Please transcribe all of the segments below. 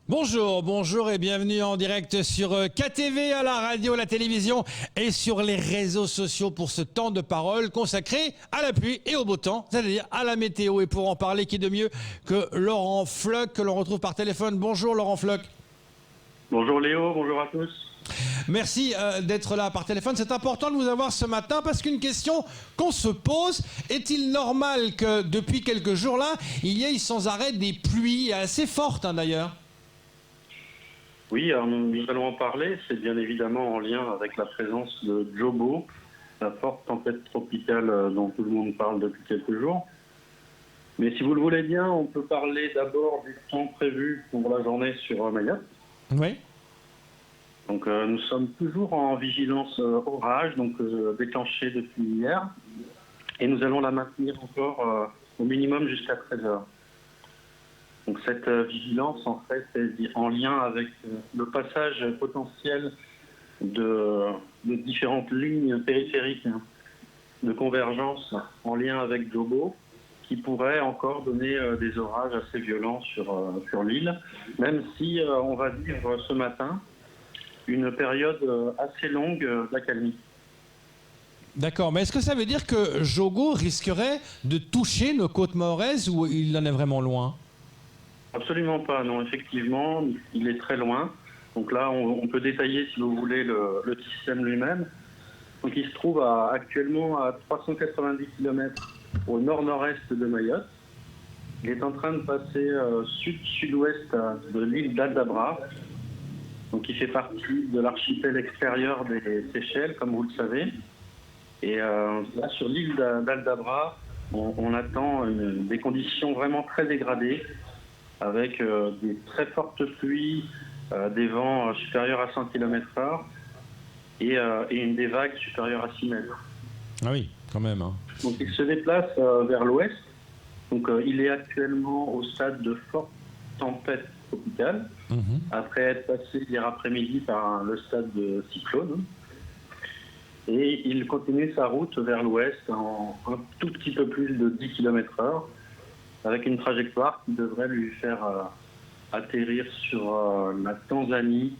Bonjour, bonjour et bienvenue en direct sur KTV, à la radio, la télévision et sur les réseaux sociaux pour ce temps de parole consacré à la pluie et au beau temps, c'est-à-dire à la météo. Et pour en parler, qui de mieux que Laurent Floch, que l'on retrouve par téléphone. Bonjour Laurent Floch. Bonjour Léo, bonjour à tous. Merci d'être là par téléphone. C'est important de vous avoir ce matin parce qu'une question qu'on se pose, est-il normal que depuis quelques jours là, il y ait sans arrêt des pluies assez fortes d'ailleurs? Oui, alors nous allons en parler. C'est bien évidemment en lien avec la présence de Jobo, la forte tempête tropicale dont tout le monde parle depuis quelques jours. Mais si vous le voulez bien, on peut parler d'abord du temps prévu pour la journée sur Mayotte. Oui. Donc nous sommes toujours en vigilance orage, donc déclenchée depuis hier. Et nous allons la maintenir encore au minimum jusqu'à 13 heures. Donc cette vigilance, en fait, est en lien avec le passage potentiel de différentes lignes périphériques de convergence en lien avec Jobo, qui pourraient encore donner des orages assez violents sur l'île, même si on va vivre ce matin une période assez longue d'accalmie. D'accord, mais est-ce que ça veut dire que Jobo risquerait de toucher nos côtes mahoraises ou il en est vraiment loin? Absolument pas, non, effectivement, il est très loin. Donc là, on peut détailler, si vous voulez, le système lui-même. Donc il se trouve actuellement à 390 km au nord-nord-est de Mayotte. Il est en train de passer sud-sud-ouest de l'île d'Aldabra. Donc il fait partie de l'archipel extérieur des Seychelles, comme vous le savez. Et là, sur l'île d'Aldabra, on attend des conditions vraiment très dégradées, avec des très fortes pluies, des vents supérieurs à 100 km/h et des vagues supérieures à 6 mètres. Ah oui, quand même. Hein. Donc il se déplace vers l'ouest. Donc il est actuellement au stade de forte tempête tropicale, après être passé hier après-midi par le stade de cyclone. Et il continue sa route vers l'ouest en un tout petit peu plus de 10 km/h, avec une trajectoire qui devrait lui faire atterrir sur la Tanzanie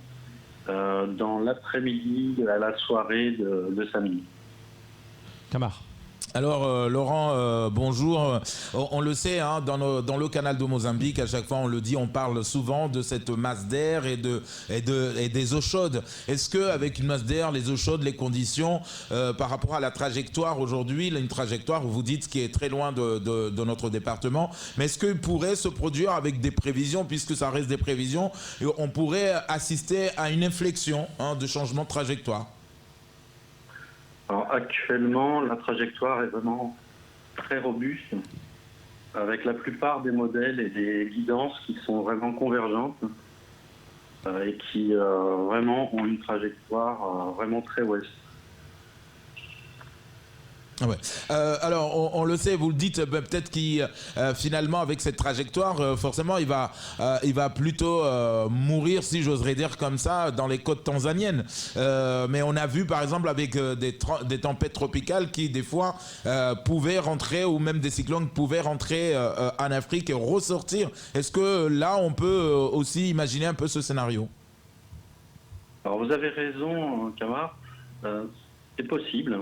dans l'après-midi à la soirée de samedi. Tamar. Alors Laurent, bonjour. On le sait, hein, dans le canal de Mozambique, à chaque fois on le dit, on parle souvent de cette masse d'air et des eaux chaudes. Est-ce qu'avec une masse d'air, les eaux chaudes, les conditions, par rapport à la trajectoire aujourd'hui, une trajectoire, vous dites, qui est très loin de notre département, mais est-ce qu'il pourrait se produire avec des prévisions, puisque ça reste des prévisions, et on pourrait assister à une inflexion de changement de trajectoire? Alors actuellement, la trajectoire est vraiment très robuste, avec la plupart des modèles et des guidances qui sont vraiment convergentes et qui vraiment ont une trajectoire vraiment très ouest. Ouais. Alors, on le sait, vous le dites, peut-être qu'il finalement avec cette trajectoire, forcément, il va plutôt mourir, si j'oserais dire comme ça, dans les côtes tanzaniennes. Mais on a vu, par exemple, avec des tempêtes tropicales qui, des fois, pouvaient rentrer, ou même des cyclones pouvaient rentrer en Afrique et ressortir. Est-ce que là, on peut aussi imaginer un peu ce scénario? Alors, vous avez raison, Kamar. C'est possible.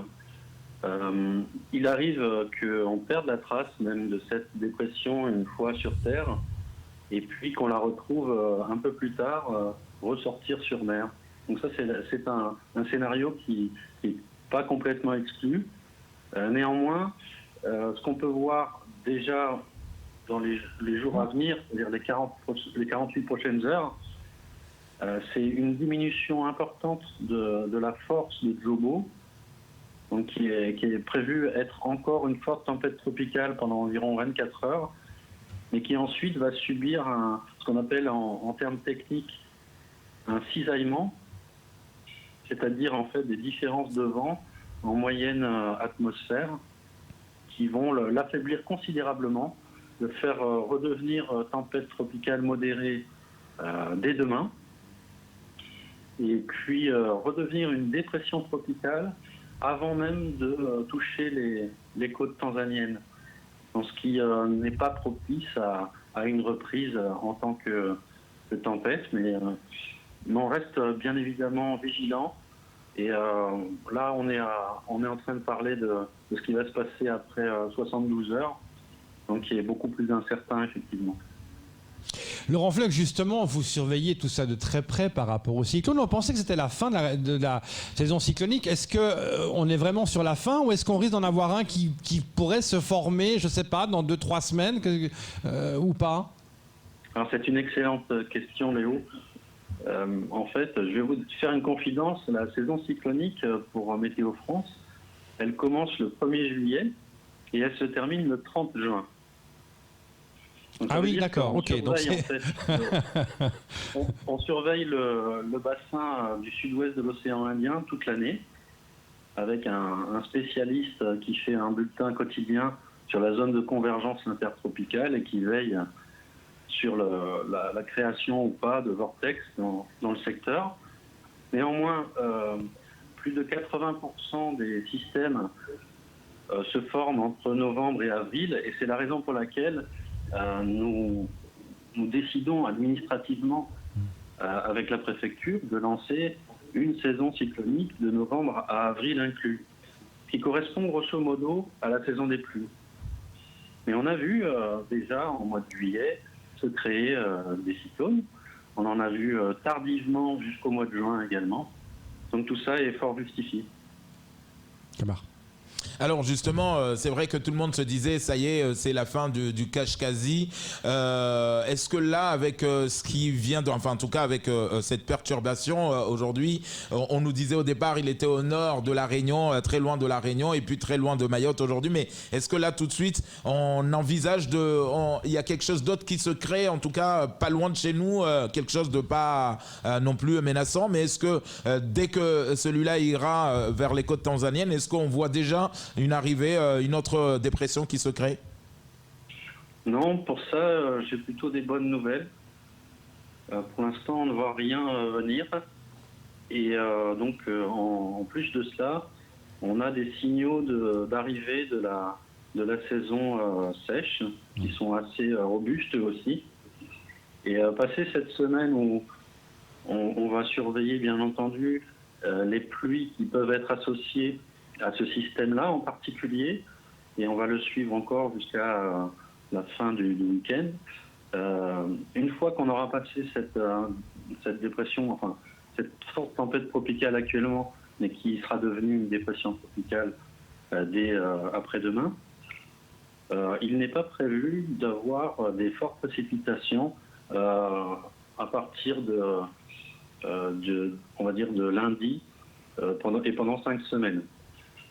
Il arrive qu'on perde la trace même de cette dépression une fois sur Terre, et puis qu'on la retrouve un peu plus tard ressortir sur mer. Donc ça, c'est un scénario qui n'est pas complètement exclu. Néanmoins, ce qu'on peut voir déjà dans les jours à venir, c'est-à-dire les 48 prochaines heures, c'est une diminution importante de la force de Jobo, donc qui est prévu être encore une forte tempête tropicale pendant environ 24 heures, mais qui ensuite va subir ce qu'on appelle en termes techniques un cisaillement, c'est-à-dire en fait des différences de vent en moyenne atmosphère qui vont l'affaiblir considérablement, le faire redevenir tempête tropicale modérée dès demain, et puis redevenir une dépression tropicale avant même de toucher les côtes tanzaniennes, ce qui n'est pas propice à une reprise en tant que tempête, mais on reste bien évidemment vigilant. Et là, on est en train de parler de ce qui va se passer après 72 heures, donc qui est beaucoup plus incertain, effectivement. Laurent Fleuc, justement, vous surveillez tout ça de très près par rapport au cyclone. On pensait que c'était la fin de la saison cyclonique. Est-ce qu'on est vraiment sur la fin ou est-ce qu'on risque d'en avoir un qui pourrait se former, je ne sais pas, dans 2-3 semaines ou pas? Alors, c'est une excellente question, Léo. En fait, je vais vous faire une confidence. La saison cyclonique pour Météo France, elle commence le 1er juillet et elle se termine le 30 juin. Donc, ah oui, d'accord, ok. Donc on surveille le bassin du sud-ouest de l'océan Indien toute l'année, avec un spécialiste qui fait un bulletin quotidien sur la zone de convergence intertropicale et qui veille sur la création ou pas de vortex dans le secteur. Néanmoins, plus de 80% des systèmes se forment entre novembre et avril, et c'est la raison pour laquelle nous décidons administrativement avec la préfecture de lancer une saison cyclonique de novembre à avril inclus, qui correspond grosso modo à la saison des pluies. Mais on a vu déjà en mois de juillet se créer des cyclones. On en a vu tardivement jusqu'au mois de juin également. Donc tout ça est fort justifié. Alors justement, c'est vrai que tout le monde se disait, ça y est, c'est la fin du Kashkazi. Est-ce que là, avec ce qui vient, enfin en tout cas avec cette perturbation aujourd'hui, on nous disait au départ, il était au nord de la Réunion, très loin de la Réunion, et puis très loin de Mayotte aujourd'hui. Mais est-ce que là, tout de suite, on envisage il y a quelque chose d'autre qui se crée, en tout cas pas loin de chez nous, quelque chose de pas non plus menaçant. Mais est-ce que dès que celui-là ira vers les côtes tanzaniennes, est-ce qu'on voit déjà une arrivée, une autre dépression qui se crée? Non, pour ça, j'ai plutôt des bonnes nouvelles. Pour l'instant, on ne voit rien venir. Et donc, en plus de cela, on a des signaux d'arrivée de la saison sèche, qui sont assez robustes aussi. Et passer cette semaine où on va surveiller, bien entendu, les pluies qui peuvent être associées à ce système-là en particulier, et on va le suivre encore jusqu'à la fin du week-end. Une fois qu'on aura passé cette dépression, enfin cette forte tempête tropicale actuellement, mais qui sera devenue une dépression tropicale dès après-demain, il n'est pas prévu d'avoir des fortes précipitations à partir on va dire de lundi pendant 5 semaines.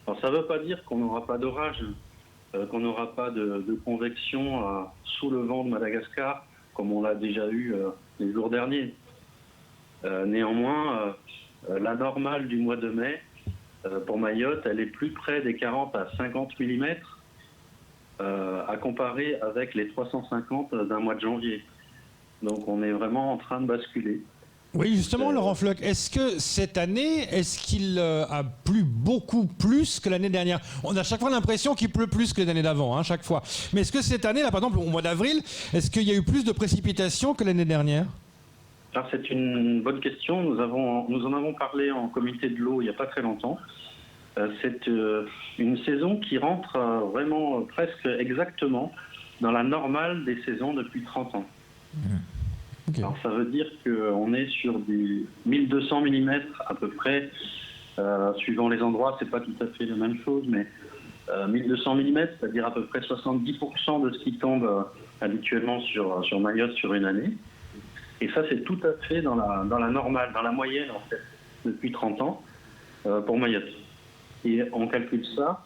Alors ça ne veut pas dire qu'on n'aura pas d'orage, qu'on n'aura pas de convection sous le vent de Madagascar, comme on l'a déjà eu les jours derniers. Néanmoins, la normale du mois de mai, pour Mayotte, elle est plus près des 40 à 50 mm, à comparer avec les 350 d'un mois de janvier. Donc on est vraiment en train de basculer. Oui, justement, Laurent Fleuc, est-ce que cette année, est-ce qu'il a plu beaucoup plus que l'année dernière? On a à chaque fois l'impression qu'il pleut plus que l'année d'avant, hein, chaque fois. Mais est-ce que cette année, là, par exemple, au mois d'avril, est-ce qu'il y a eu plus de précipitations que l'année dernière? Alors, c'est une bonne question. Nous en avons parlé en comité de l'eau il n'y a pas très longtemps. C'est une saison qui rentre vraiment presque exactement dans la normale des saisons depuis 30 ans. Okay. Alors ça veut dire qu'on est sur des 1200 mm à peu près, suivant les endroits, c'est pas tout à fait la même chose, mais 1200 mm, c'est-à-dire à peu près 70% de ce qui tombe habituellement sur Mayotte sur une année. Et ça, c'est tout à fait dans la normale, dans la moyenne en fait, depuis 30 ans pour Mayotte. Et on calcule ça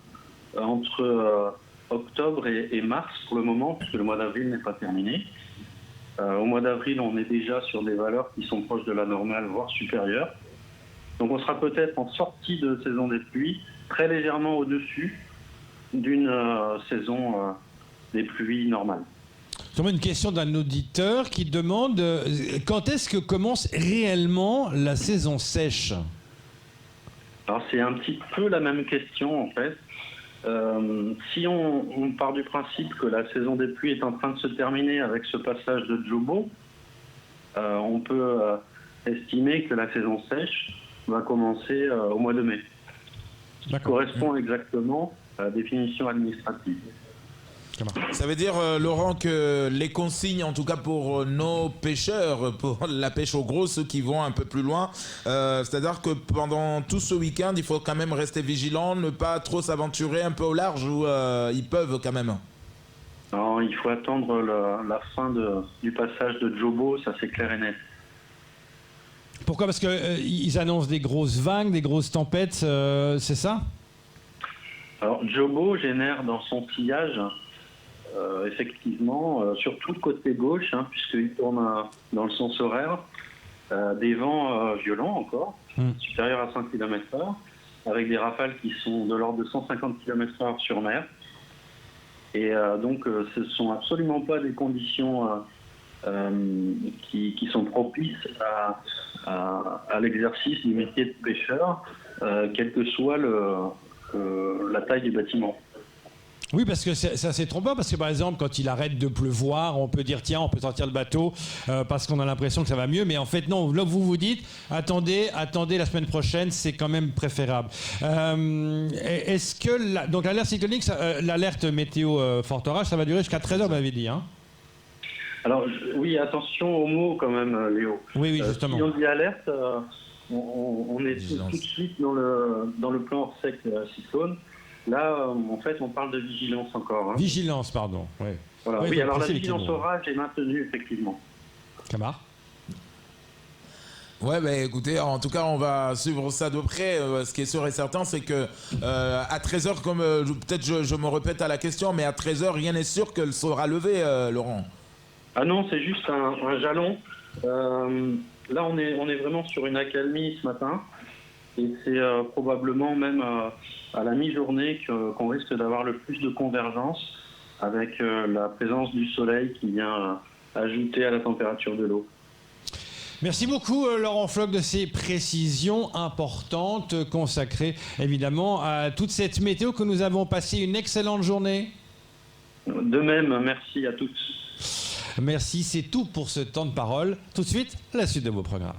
entre octobre et mars pour le moment, puisque le mois d'avril n'est pas terminé. Au mois d'avril, on est déjà sur des valeurs qui sont proches de la normale, voire supérieures. Donc on sera peut-être en sortie de saison des pluies, très légèrement au-dessus d'une saison des pluies normales. J'aurais une question d'un auditeur qui demande quand est-ce que commence réellement la saison sèche? Alors c'est un petit peu la même question en fait. Si on part du principe que la saison des pluies est en train de se terminer avec ce passage de Djobo, on peut estimer que la saison sèche va commencer au mois de mai. Qui correspond exactement à la définition administrative. Ça veut dire, Laurent, que les consignes, en tout cas pour nos pêcheurs, pour la pêche au gros, ceux qui vont un peu plus loin, c'est-à-dire que pendant tout ce week-end, il faut quand même rester vigilant, ne pas trop s'aventurer un peu au large où ils peuvent quand même. Alors, il faut attendre la fin du passage de Jobo, ça c'est clair et net. Pourquoi ? Parce qu'ils annoncent des grosses vagues, des grosses tempêtes, c'est ça ? Alors, Jobo génère dans son sillage, effectivement, surtout le côté gauche, puisqu'il tourne dans le sens horaire, des vents violents encore, supérieurs à 100 km/h, avec des rafales qui sont de l'ordre de 150 km/h sur mer. Et donc, ce ne sont absolument pas des conditions qui sont propices à l'exercice du métier de pêcheur, quelle que soit la taille du bâtiment. Oui, parce que c'est assez trompeur, parce que par exemple, quand il arrête de pleuvoir, on peut dire tiens, on peut sortir le bateau parce qu'on a l'impression que ça va mieux, mais en fait non, là vous vous dites attendez la semaine prochaine, c'est quand même préférable. Est-ce que donc l'alerte cyclonique, l'alerte météo fort orage, ça va durer jusqu'à 13h, vous m'avez dit, hein? Alors oui, attention aux mots quand même, Léo. Oui, justement. Si on dit alerte, on est tout de suite dans le plan hors sec cyclone. Là, en fait, on parle de vigilance encore. Vigilance, pardon. Oui. Voilà. Oui, alors la vigilance orage est maintenue, effectivement. Camard ? Ouais, écoutez, en tout cas, on va suivre ça de près. Ce qui est sûr et certain, c'est que à 13h, comme peut-être je me répète à la question, mais à 13h, rien n'est sûr qu'elle sera levée, Laurent. Ah non, c'est juste un jalon. Là, on est vraiment sur une accalmie ce matin. Et c'est probablement même à la mi-journée qu'on risque d'avoir le plus de convergence avec la présence du soleil qui vient ajouter à la température de l'eau. Merci beaucoup Laurent Floch de ces précisions importantes consacrées évidemment à toute cette météo que nous avons passé une excellente journée. De même, merci à tous. Merci, c'est tout pour ce temps de parole. Tout de suite, la suite de vos programmes.